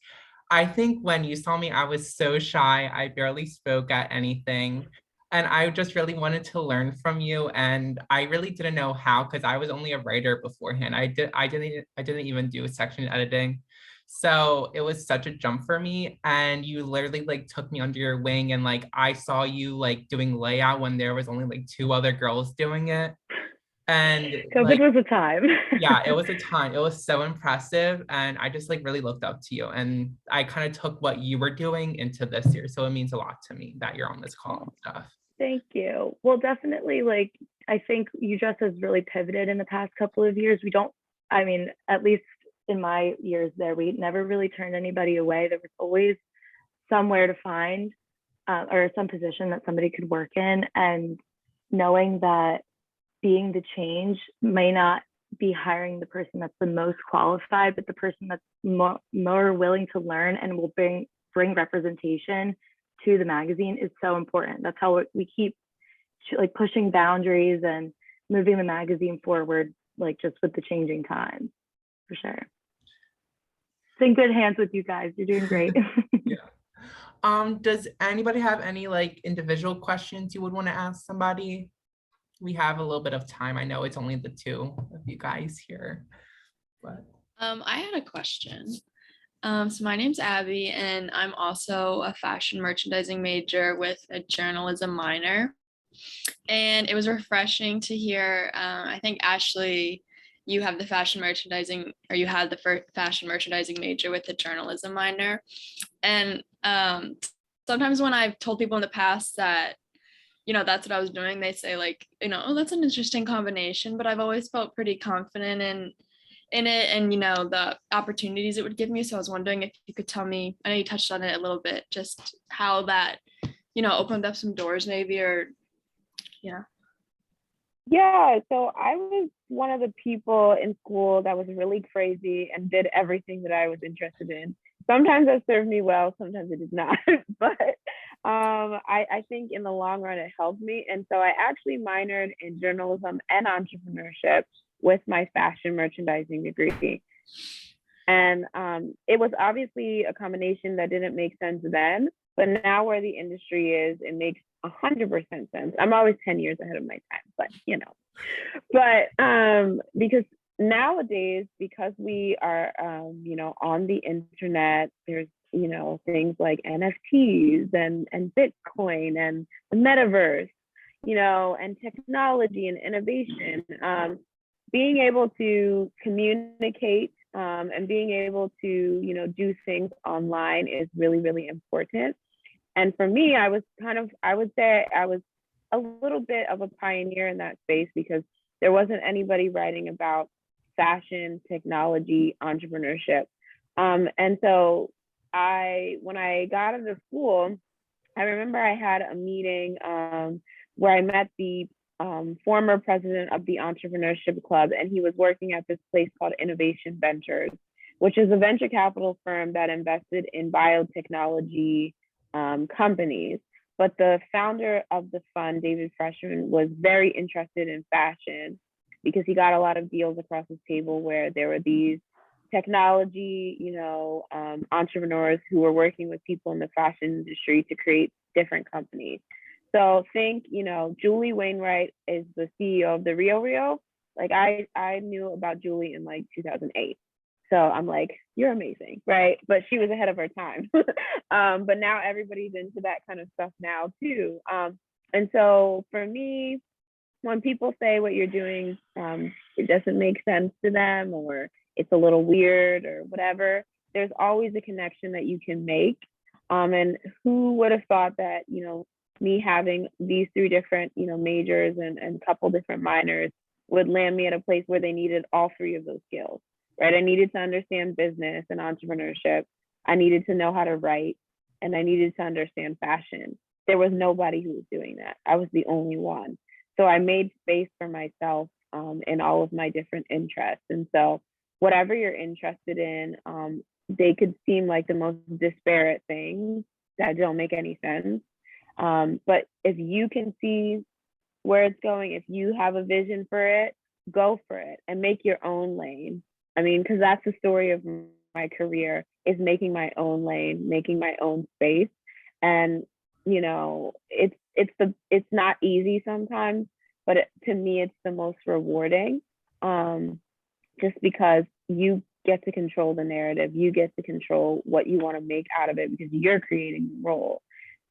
I think when you saw me, I was so shy. I barely spoke at anything. And I just really wanted to learn from you. And I really didn't know how, because I was only a writer beforehand. I didn't even do section editing. So it was such a jump for me. And you literally like took me under your wing, and like I saw you like doing layout when there was only like 2 other girls doing it. And COVID was a time. Yeah, it was a time. It was so impressive. And I just like really looked up to you. And I kind of took what you were doing into this year. So it means a lot to me that you're on this call and stuff. Thank you. Well, definitely, like, I think UDress has really pivoted in the past couple of years. At least in my years there, we never really turned anybody away. There was always somewhere to find or some position that somebody could work in. And knowing that being the change may not be hiring the person that's the most qualified, but the person that's more willing to learn and will bring representation to the magazine is so important. That's how we keep like pushing boundaries and moving the magazine forward, like just with the changing times, for sure. It's in good hands with you guys. You're doing great. Yeah. Does anybody have any like individual questions you would want to ask somebody? We have a little bit of time. I know it's only the 2 of you guys here, but I had a question. So my name's Abby, and I'm also a fashion merchandising major with a journalism minor. And it was refreshing to hear. I think Ashley, you have the fashion merchandising, or you had the first fashion merchandising major with a journalism minor. And Um, Sometimes when I've told people in the past that, that's what I was doing, they say like, oh, that's an interesting combination, but I've always felt pretty confident in it and, the opportunities it would give me. So I was wondering if you could tell me, I know you touched on it a little bit, just how that, opened up some doors maybe, or yeah. Yeah, so I was one of the people in school that was really crazy and did everything that I was interested in. Sometimes that served me well, sometimes it did not. But I think in the long run, it helped me. And so I actually minored in journalism and entrepreneurship with my fashion merchandising degree. And it was obviously a combination that didn't make sense then, but now where the industry is, it makes 100% sense. I'm always 10 years ahead of my time, but because nowadays, because we are, on the internet, there's, things like NFTs and Bitcoin and the metaverse, and technology and innovation, being able to communicate and being able to, do things online is really, really important. And for me, I would say I was a little bit of a pioneer in that space because there wasn't anybody writing about fashion, technology, entrepreneurship. And so when I got out of school, I remember I had a meeting where I met the former president of the Entrepreneurship Club, and he was working at this place called Innovation Ventures, which is a venture capital firm that invested in biotechnology companies. But the founder of the fund, David Freshman, was very interested in fashion because he got a lot of deals across his table where there were these technology, entrepreneurs who were working with people in the fashion industry to create different companies. So think, Julie Wainwright is the CEO of the Rio. Like I knew about Julie in like 2008. So I'm like, you're amazing, right? But she was ahead of her time. But now everybody's into that kind of stuff now too. And so for me, when people say what you're doing, it doesn't make sense to them, or it's a little weird or whatever, there's always a connection that you can make. And who would have thought that, me having these 3 different, majors and a couple different minors would land me at a place where they needed all 3 of those skills. Right? I needed to understand business and entrepreneurship. I needed to know how to write, and I needed to understand fashion. There was nobody who was doing that. I was the only one. So I made space for myself in all of my different interests. And so whatever you're interested in, they could seem like the most disparate things that don't make any sense. But if you can see where it's going, if you have a vision for it, go for it and make your own lane. I mean, because that's the story of my career, is making my own lane, making my own space. And, it's not easy sometimes, but to me, it's the most rewarding, just because you get to control the narrative, you get to control what you want to make out of it because you're creating the role.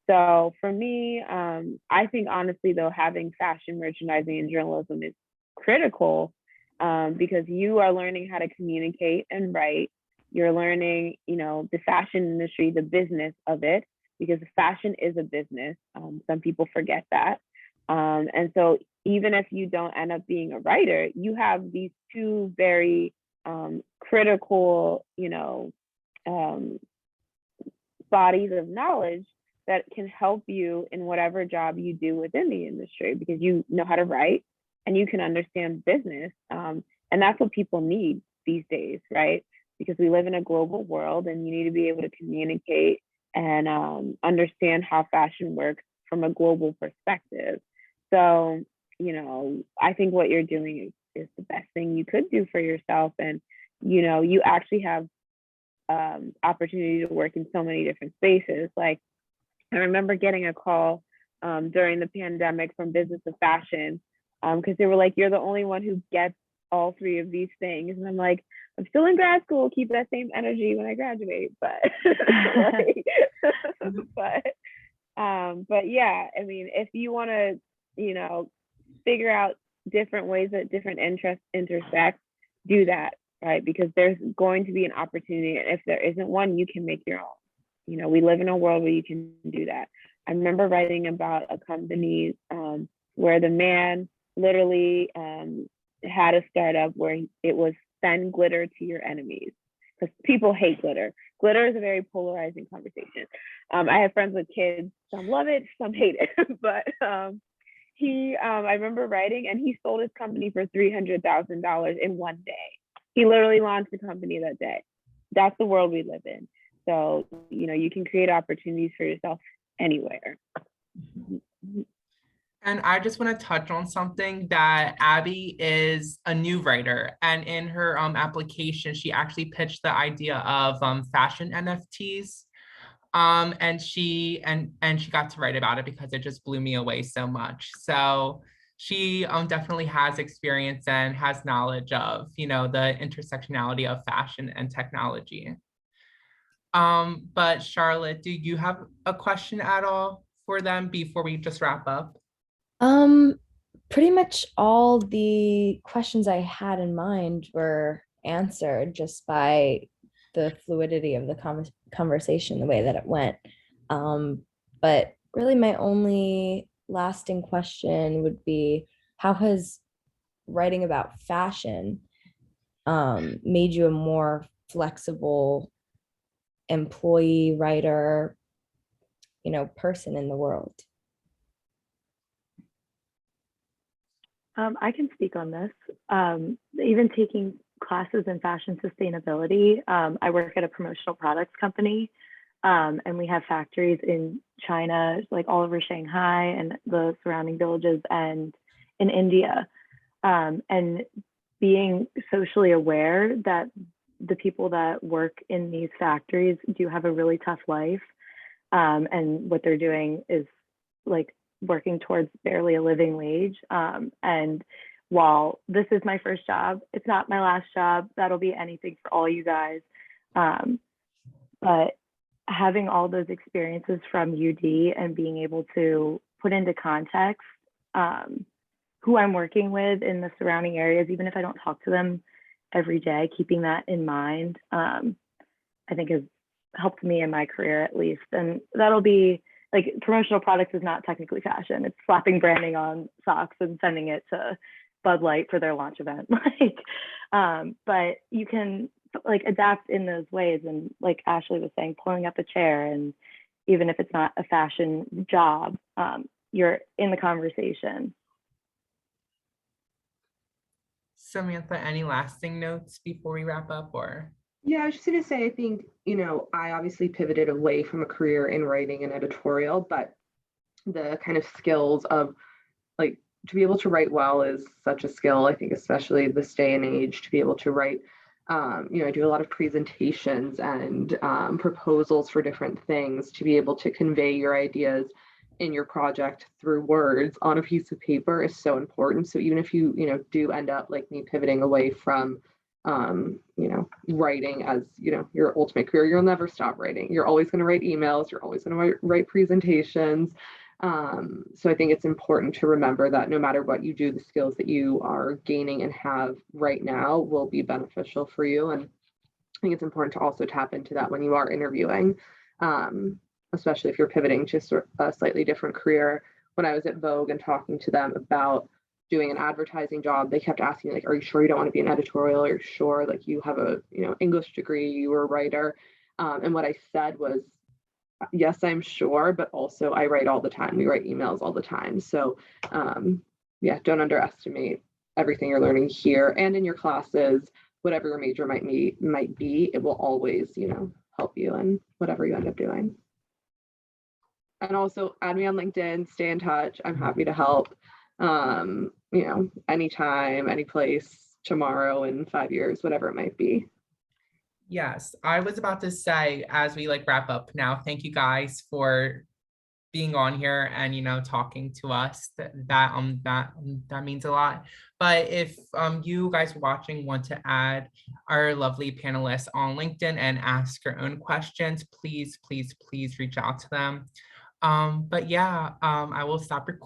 So for me, I think honestly, though, having fashion merchandising and journalism is critical, because you are learning how to communicate and write. You're learning, the fashion industry, the business of it, because fashion is a business. Some people forget that. And so even if you don't end up being a writer, you have these 2 very critical, bodies of knowledge that can help you in whatever job you do within the industry, because you know how to write and you can understand business. And that's what people need these days, right? Because we live in a global world and you need to be able to communicate and understand how fashion works from a global perspective. So, I think what you're doing is the best thing you could do for yourself. And, you actually have opportunity to work in so many different spaces. Like, I remember getting a call during the pandemic from Business of Fashion, because they were like, you're the only one who gets all 3 of these things. And I'm like, I'm still in grad school, keep that same energy when I graduate. But but yeah, I mean, if you want to, figure out different ways that different interests intersect, do that, right? Because there's going to be an opportunity. And if there isn't one, you can make your own, we live in a world where you can do that. I remember writing about a company where the man literally had a startup where it was send glitter to your enemies, because people hate glitter. Glitter is a very polarizing conversation. I have friends with kids, some love it, some hate it, but I remember writing, and he sold his company for $300,000 in one day. He literally launched the company that day. That's the world we live in. So, you can create opportunities for yourself anywhere. And I just want to touch on something that Abby is a new writer, and in her application, she actually pitched the idea of fashion NFTs. And she got to write about it because it just blew me away so much. So she definitely has experience and has knowledge of, the intersectionality of fashion and technology. But Charlotte, do you have a question at all for them before we just wrap up? Pretty much all the questions I had in mind were answered just by the fluidity of the conversation, the way that it went. But really my only lasting question would be, how has writing about fashion made you a more flexible employee, writer, person in the world? I can speak on this. Even taking classes in fashion sustainability, I work at a promotional products company, and we have factories in China, like all over Shanghai and the surrounding villages, and in India. And being socially aware that the people that work in these factories do have a really tough life, and what they're doing is like working towards barely a living wage. And while this is my first job, it's not my last job. That'll be anything for all you guys. But having all those experiences from UD and being able to put into context who I'm working with in the surrounding areas, even if I don't talk to them every day, keeping that in mind, I think has helped me in my career at least. And that'll be, like, promotional products is not technically fashion. It's slapping branding on socks and sending it to Bud Light for their launch event. But you can adapt in those ways. And like Ashley was saying, pulling up a chair, and even if it's not a fashion job, you're in the conversation. Samantha, any lasting notes before we wrap up, or? Yeah, I was just going to say, I think, I obviously pivoted away from a career in writing and editorial, but the kind of skills of to be able to write well is such a skill, I think, especially this day and age, to be able to write. I do a lot of presentations and proposals for different things. To be able to convey your ideas in your project through words on a piece of paper is so important. So even if you, do end up like me pivoting away from writing as, your ultimate career, you'll never stop writing. You're always going to write emails. You're always going to write presentations. So I think it's important to remember that no matter what you do, the skills that you are gaining and have right now will be beneficial for you. And I think it's important to also tap into that when you are interviewing, especially if you're pivoting to a slightly different career. When I was at Vogue and talking to them about doing an advertising job, they kept asking me, are you sure you don't want to be an editorial? Are you sure you have a English degree, you were a writer? And what I said was, yes, I'm sure, but also I write all the time. We write emails all the time. So don't underestimate everything you're learning here and in your classes. Whatever your major might be, it will always, help you in whatever you end up doing. And also add me on LinkedIn, stay in touch. I'm happy to help. Anytime, any place, tomorrow, in 5 years, whatever it might be. Yes, I was about to say, as we wrap up now, thank you guys for being on here and talking to us. That means a lot. But if you guys watching want to add our lovely panelists on LinkedIn and ask your own questions, please reach out to them. But yeah, I will stop recording.